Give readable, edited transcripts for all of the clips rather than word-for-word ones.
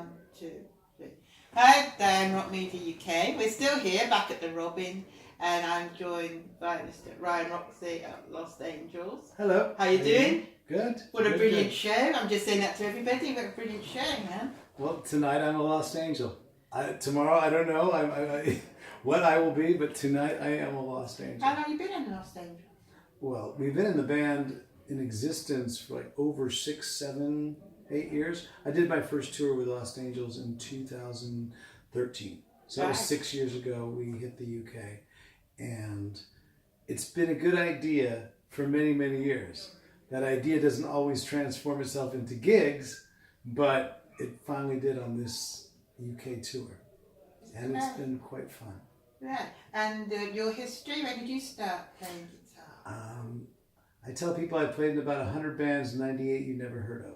1, 2, 3. Hi, Diane Rock Media UK. We're still here, back at the Robin, and I'm joined by Mr. Ryan Roxie at Los Angeles. Hello. How you doing? Good. What a good, brilliant good. show. I'm just saying that to everybody. What a brilliant show, man. Well, tonight I'm a Lost Angel. Tomorrow I don't know what I will be, but tonight I am a Lost Angel. How long have you been in Los Angeles? Well, we've been in the band in existence for like over 6, 7, 8 years. I did my first tour with Lost Angels in 2013. So that was 6 years ago. We hit the UK. And it's been a good idea for many, many years. That idea doesn't always transform itself into gigs, but it finally did on this UK tour. And it's been quite fun. Right. And your history, when did you start playing guitar? I tell people I played in about 100 bands, 98 you never heard of.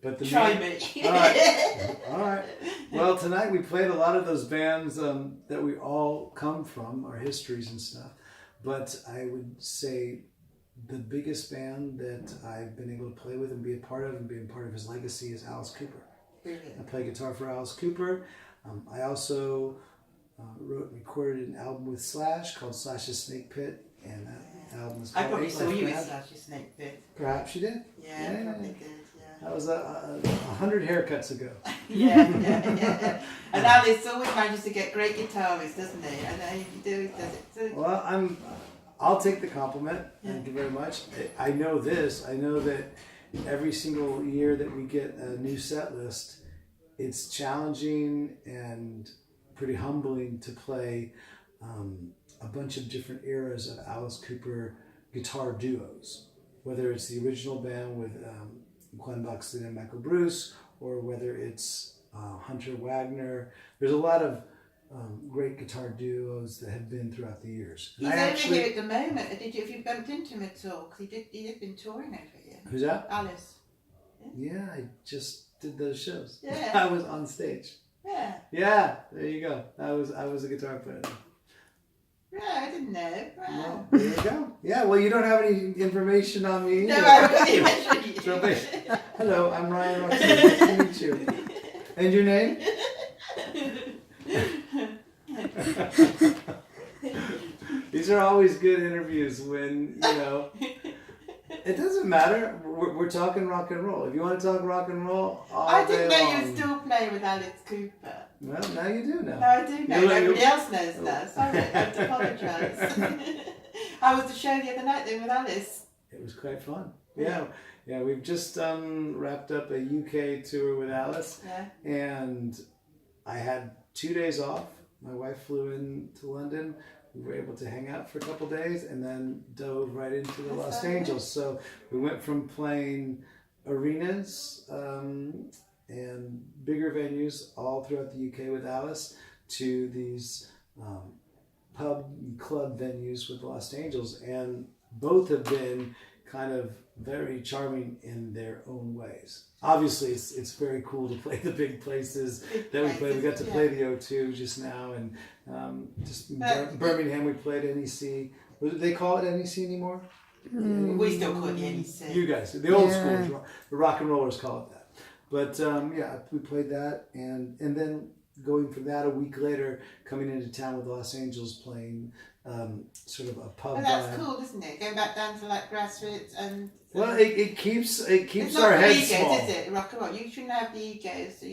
But Try me. All right. All right. Well, tonight we played a lot of those bands that we all come from, our histories and stuff. But I would say the biggest band that I've been able to play with and be a part of and being part of his legacy is Alice Cooper. Brilliant. I play guitar for Alice Cooper. I also wrote and recorded an album with Slash called Slash's Snake Pit, and that album is called I probably Eight saw Life you with Band. Slash's Snake Pit. Perhaps you did? Yeah, I probably did, yeah. That was 100 haircuts ago. Yeah. And Alice always manages to get great guitarists, doesn't he? I know he does it. So, Well, I'll take the compliment. Thank you very much. I know this. I know that every single year that we get a new set list, it's challenging and pretty humbling to play a bunch of different eras of Alice Cooper guitar duos, whether it's the original band with Glenn Buxton and Michael Bruce, or whether it's Hunter Wagner. There's a lot of great guitar duos that have been throughout the years. he's over here at the moment. Have you bumped into him at all? Because he had been touring over here. Who's that? Alice. Yeah, I just did those shows. Yeah. I was on stage. Yeah. Yeah, there you go. I was a guitar player. Yeah, I didn't know. Wow. Well, there you go. Yeah, well, you don't have any information on me No, either. I haven't got any information. So, hello, I'm Ryan Roxie. Nice to meet you. And your name? These are always good interviews when, it doesn't matter. We're talking rock and roll. If you want to talk rock and roll, all I didn't day know long. you were still playing with Alice Cooper. Well, now you do know. No, I do know. Nobody else knows that. Sorry, I have to apologise. How was the show the other night then with Alice? It was quite fun. Yeah, we've just wrapped up a UK tour with Alice. Yeah. And I had 2 days off. My wife flew in to London. We were able to hang out for a couple days and then dove right into the Los Angeles. So we went from playing arenas and bigger venues all throughout the UK with Alice to these pub and club venues with Los Angeles. And both have been kind of very charming in their own ways. Obviously, it's very cool to play the big places that we played. We got to play the O2 just now, and just in Birmingham we played NEC. Do they call it NEC anymore? We still call it the NEC. You guys, the old school, the rock and rollers call it that. But we played that, and then going from that a week later, coming into town with Los Angeles playing sort of a pub. Well, that's cool, isn't it? Going back down to like grassroots and. Well, it keeps it's our not heads egos, small. is it? Rock and roll. You shouldn't have the egos.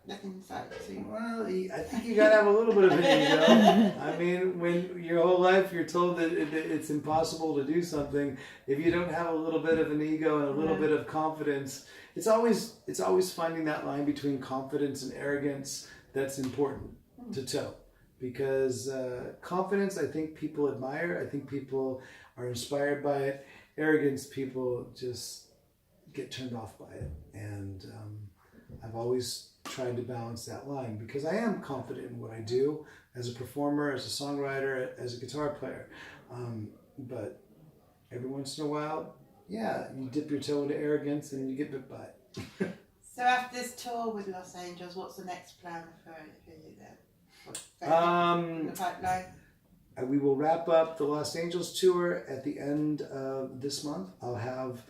Nothing inside. Well, I think you gotta have a little bit of an ego. I mean, when your whole life you're told that it's impossible to do something, if you don't have a little bit of an ego and a little bit of confidence, it's always finding that line between confidence and arrogance that's important to toe. Because confidence, I think people admire. I think people are inspired by it. Arrogance, people just get turned off by it. And I've always tried to balance that line because I am confident in what I do as a performer, as a songwriter, as a guitar player. But every once in a while, you dip your toe into arrogance and you get bit by it. So after this tour with Los Angeles, what's the next plan for you then? The pipeline? We will wrap up the Los Angeles tour at the end of this month. I'll have,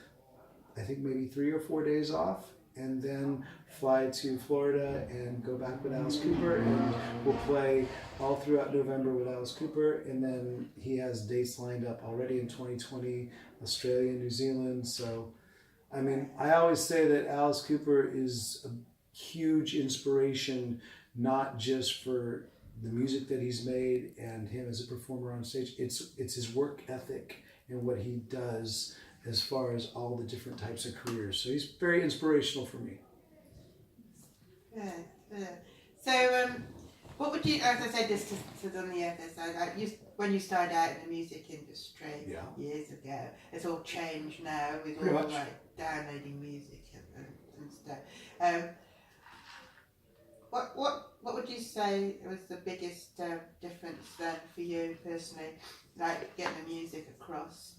I think, maybe 3 or 4 days off, and then fly to Florida and go back with Alice Cooper, and we'll play all throughout November with Alice Cooper, and then he has dates lined up already in 2020, Australia, New Zealand. So, I mean, I always say that Alice Cooper is a huge inspiration, not just for the music that he's made and him as a performer on stage. It's his work ethic and what he does as far as all the different types of careers. So he's very inspirational for me. Yeah. So, what would you, as I said this to on the other side, when you started out in the music industry years ago, it's all changed now with Pretty all much. like downloading music and stuff. What would you say was the biggest difference then for you personally, like getting the music across?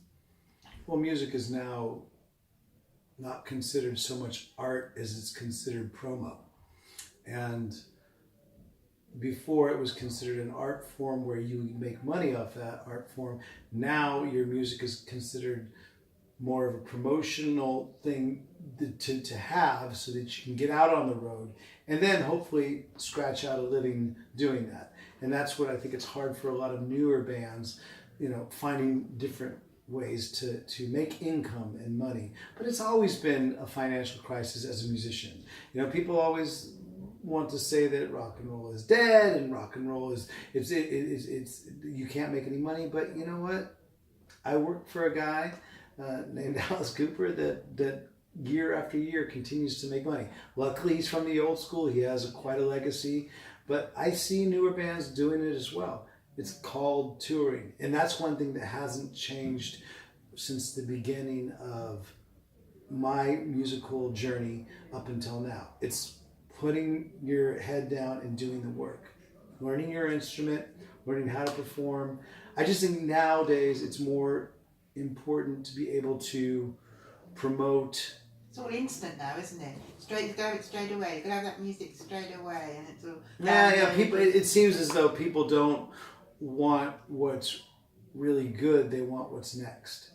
Well, music is now not considered so much art as it's considered promo. And before it was considered an art form where you make money off that art form. Now your music is considered more of a promotional thing to have so that you can get out on the road and then hopefully scratch out a living doing that. And that's what I think it's hard for a lot of newer bands, finding different ways to make income and money. But it's always been a financial crisis as a musician. People always want to say that rock and roll is dead and rock and roll is it's you can't make any money. But you know what? I work for a guy named Alice Cooper that year after year continues to make money. Luckily, he's from the old school. He has quite a legacy. But I see newer bands doing it as well. It's called touring. And that's one thing that hasn't changed since the beginning of my musical journey up until now. It's putting your head down and doing the work. Learning your instrument, learning how to perform. I just think nowadays it's more important to be able to promote. It's all instant now, isn't it? Straight away. You can have that music straight away, and it's all. Yeah. People. It seems as though people don't want what's really good. They want what's next,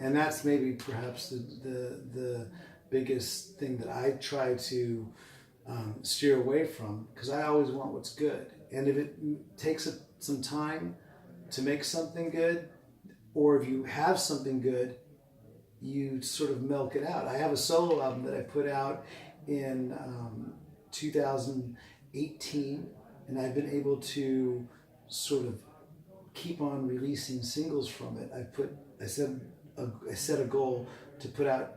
and that's maybe perhaps the biggest thing that I try to steer away from, because I always want what's good. And if it takes some time to make something good, or if you have something good, you sort of milk it out. I have a solo album that I put out in 2018, and I've been able to sort of keep on releasing singles from it. I set a goal to put out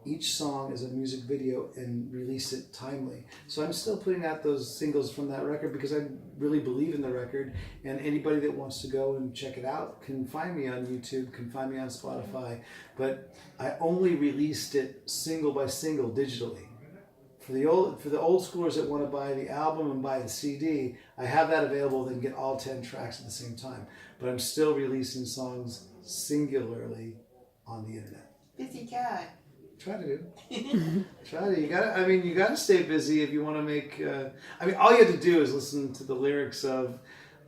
each song as a music video and release it timely. So I'm still putting out those singles from that record because I really believe in the record, and anybody that wants to go and check it out can find me on YouTube, can find me on Spotify. But I only released it single by single digitally. For the old schoolers that want to buy the album and buy the CD, I have that available. They can get all 10 tracks at the same time. But I'm still releasing songs singularly on the internet. Busy guy. Try to do. You gotta stay busy if you want to make. All you have to do is listen to the lyrics of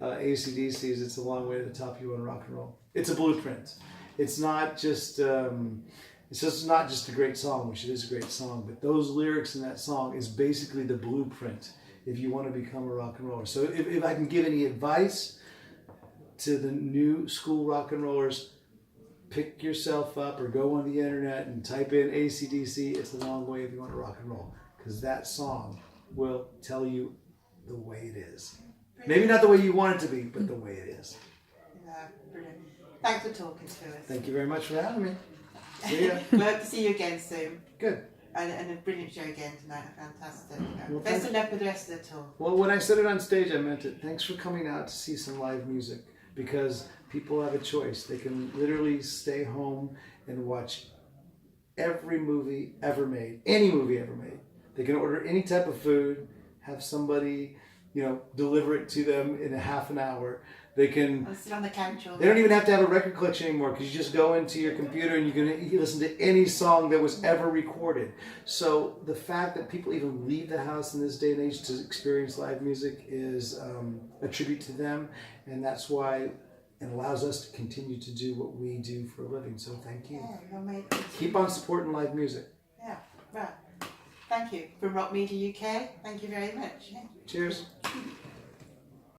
AC/DC's "It's a Long Way to the Top. You Want to Rock and Roll." It's a blueprint. It's not just. It's just not just a great song, which it is a great song, but those lyrics in that song is basically the blueprint if you want to become a rock and roller. So if I can give any advice to the new school rock and rollers, pick yourself up or go on the internet and type in AC/DC, It's a Long Way if you want to rock and roll. Because that song will tell you the way it is. Maybe not the way you want it to be, but the way it is. Yeah, brilliant. Thanks for talking to us. Thank you very much for having me. See ya. We hope to see you again soon. Good. And a brilliant show again tonight. Fantastic. Well, best of luck with the rest of the tour. Well, when I said it on stage, I meant it. Thanks for coming out to see some live music, because people have a choice. They can literally stay home and watch every movie ever made, any movie ever made. They can order any type of food, have somebody, deliver it to them in a half an hour. They can. I'll sit on the couch all day. They don't even have to have a record collection anymore, because you just go into your computer and you can listen to any song that was ever recorded. So the fact that people even leave the house in this day and age to experience live music is a tribute to them, and that's why it allows us to continue to do what we do for a living. So thank you. Yeah, Keep on supporting live music. Yeah, right. thank you. From Rock Media UK, thank you very much. Cheers.